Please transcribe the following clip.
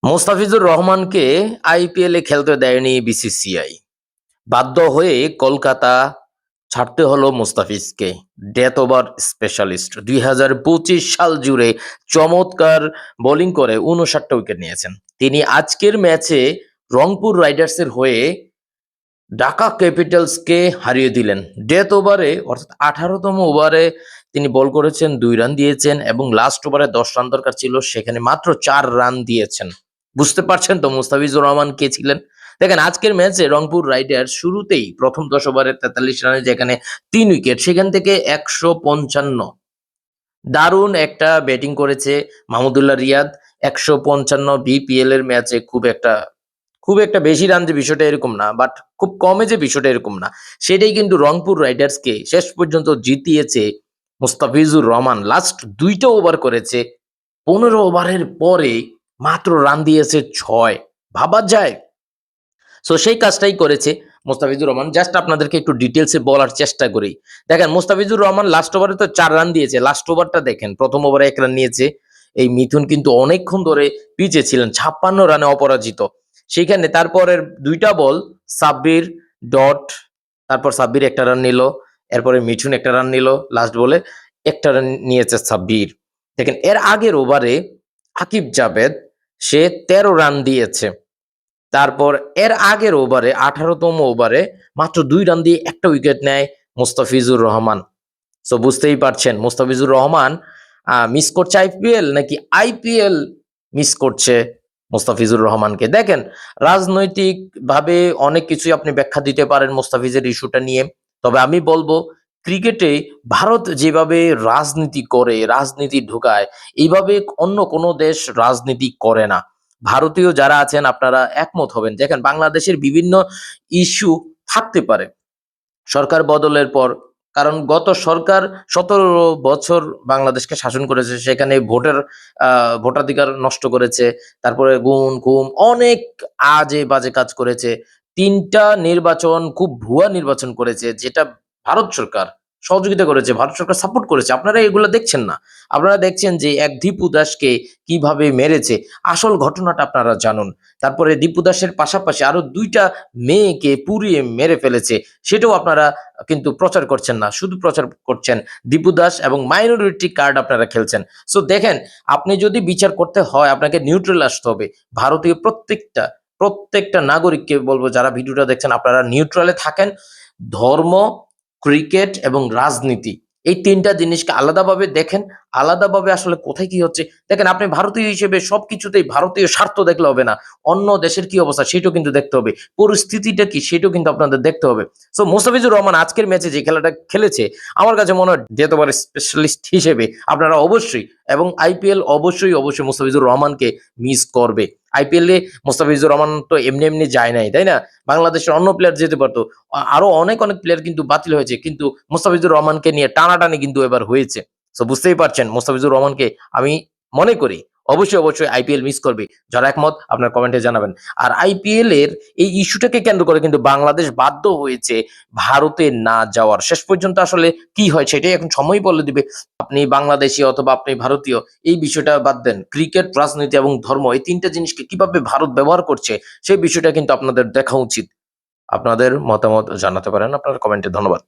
মোস্তাফিজুর রহমানকে আইপিএলে খেলতে দেয়নি বিসিসিআই। বাধ্য হয়ে কলকাতা ছাড়তে হলো মুস্তাফিজকে। ডেথ ওভার স্পেশালিস্ট ২০২৫ সাল জুড়ে চমৎকার বোলিং করে ৫৯টা উইকেট নিয়েছেন। তিনি আজকের ম্যাচে রংপুর রাইডার্সের হয়ে ঢাকা ক্যাপিটালসকে হারিয়ে দিলেন। ডেথ ওভারে অর্থাৎ ১৮তম ওভারে তিনি বল করেছেন, ২ রান দিয়েছেন এবং লাস্ট ওভারে ১০ রান দরকার ছিল, সেখানে মাত্র ৪ রান দিয়েছেন। বুঝতে পারছেন তো মুস্তাফিজুর রহমান কে ছিলেন? দেখেন আজকের ম্যাচে রংপুর রাইডার্স শুরুতেই প্রথম ১০ ওভারে ৪৩ রানে যেখানে ৩ উইকেট, সেখান থেকে ১৫৫। দারুণ একটা ব্যাটিং করেছে মাহমুদুল্লাহ রিয়াদ। ১৫৫ বিপিএল এর ম্যাচে খুব একটা বেশি রান যে বিষয়টা এরকম না, বাট খুব কমে যে বিষয়টা এরকম না। সেটাই কিন্তু রংপুর রাইডার্সকে শেষ পর্যন্ত জিতিয়েছে মুস্তাফিজুর রহমান। লাস্ট ২টা ওভার করেছে, ১৫ ওভারের পরে মাত্র রান দিয়েছে ৬। ভাবা যায়? সো সেই কাজটাই করেছে মোস্তাফিজুর রহমান। জাস্ট আপনাদেরকে একটু ডিটেলসে বলার চেষ্টা করি। দেখেন মুস্তাফিজুর রহমান লাস্ট ওভারে তো ৪ রান দিয়েছে। লাস্ট ওভারটা দেখেন, প্রথম ওভারে ১ রান নিয়েছে। এই মিথুন কিন্তু অনেকক্ষণ ধরে পিচে ছিলেন, ৫৬ রানে অপরাজিত। সেইখানে তারপরের ২টা বল সাব্বির ডট, তারপর সাব্বির ১টা রান নিল, এরপরে মিঠুন ১টা রান নিল, লাস্ট বলে ১টা রান নিয়েছে সাব্বির। দেখেন এর আগের ওভারে আকিব জাভেদ সে ১৩ রান দিয়েছে। তারপর এর আগের ওভারে ১৮তম ওভারে মাত্র ২ রান দিয়ে ১টা উইকেট নেয় মুস্তাফিজুর রহমান। সো বুঝতেই পারছেন মুস্তাফিজুর রহমান মিস করছে আইপিএল নাকি আইপিএল মিস করছে মুস্তাফিজুর রহমানকে। দেখেন রাজনৈতিকভাবে অনেক কিছুই আপনি ব্যাখ্যা দিতে পারেন মুস্তাফিজের ইস্যুটা নিয়ে, তবে আমি বলবো ক্রিকেটে ভারত যেভাবে রাজনীতি করে, রাজনীতি ঢুকায়, এইভাবে অন্য কোনো দেশ রাজনীতি করে না। ভারতীয় যারা আছেন আপনারা একমত হবেন। দেখেন বাংলাদেশের বিভিন্ন ইস্যু থাকতে পারে সরকার বদলের পর, কারণ গত সরকার ১৭ বছর বাংলাদেশকে শাসন করেছে, সেখানে ভোটাধিকার নষ্ট করেছে, তারপরে গুম খুম অনেক আজে বাজে কাজ করেছে। ৩টা নির্বাচন খুব ভুয়া নির্বাচন করেছে, যেটা ভারত সরকার সহযোগিতা করেছে, ভারত সরকার সাপোর্ট করেছে। আপনারা এগুলো দেখছেন না। আপনারা দেখছেন যে এক দীপু দাসকে কিভাবে মেরেছে, আসল ঘটনাটা আপনারা জানুন। তারপরে দীপু দাসের পাশাপাশি আরো ২টা মেয়েকে পুড়িয়ে মেরে ফেলেছে, সেটাও আপনারা কিন্তু প্রচার করছেন না, শুধু প্রচার করছেন দীপু দাস এবং মাইনরিটি কার্ড আপনারা খেলছেন। সো দেখেন, আপনি যদি বিচার করতে হয় আপনাকে নিউট্রাল আসতে হবে। ভারতীয় প্রত্যেকটা নাগরিককে বলবো, যারা ভিডিওটা দেখছেন আপনারা নিউট্রালে থাকেন। ধর্ম, ক্রিকেট এবং রাজনীতি, এই ৩টা জিনিসকে আলাদাভাবে দেখেন। আলাদাভাবে আসলে কোথায় কি হচ্ছে দেখেন। আপনি ভারতীয় হিসেবে সবকিছুতেই ভারতীয় স্বার্থ দেখলে হবে না, অন্য দেশের কি অবস্থা সেটাও কিন্তু দেখতে হবে, পরিস্থিতিটা কি সেটাও কিন্তু আপনাদের দেখতে হবে। সো মোস্তাফিজুর রহমান আজকের ম্যাচে যে খেলাটা খেলেছে, আমার কাছে মনে হয় ডেথ ওভার স্পেশালিস্ট হিসেবে আপনারা অবশ্যই এবং আইপিএল অবশ্যই মোস্তাফিজুর রহমানকে মিস করবে। আইপিএল এ মোস্তাফিজুর রহমান তো এমনি যায় নাই, তাই না? বাংলাদেশের অন্য প্লেয়ার যেতে পারতো, আরো অনেক প্লেয়ার কিন্তু বাতিল হয়েছে, কিন্তু মোস্তাফিজুর রহমানকে নিয়ে টানাটানি কিন্তু এবার হয়েছে। সো বুঝতেই পারছেন মোস্তাফিজুর রহমানকে আমি মনে করি অবশ্যই আইপিএল মিস করবে। যারা একমত আপনার কমেন্টে জানাবেন। আর আইপিএল এর এই ইস্যুটাকে কেন্দ্র করে কিন্তু বাংলাদেশ বাধ্য হয়েছে ভারতে না যাওয়ার। শেষ পর্যন্ত আসলে কি হয় সেটাই এখন সময় বলে দিবে। আপনি বাংলাদেশী অথবা আপনি ভারতীয়, এই বিষয়টা বাদ দেন। ক্রিকেট, রাজনীতি এবং ধর্ম, এই ৩টা জিনিসকে কিভাবে ভারত ব্যবহার করছে সেই বিষয়টা কিন্তু আপনাদের দেখা উচিত। আপনাদের মতামত জানাতে পারেন আপনার কমেন্টে। ধন্যবাদ।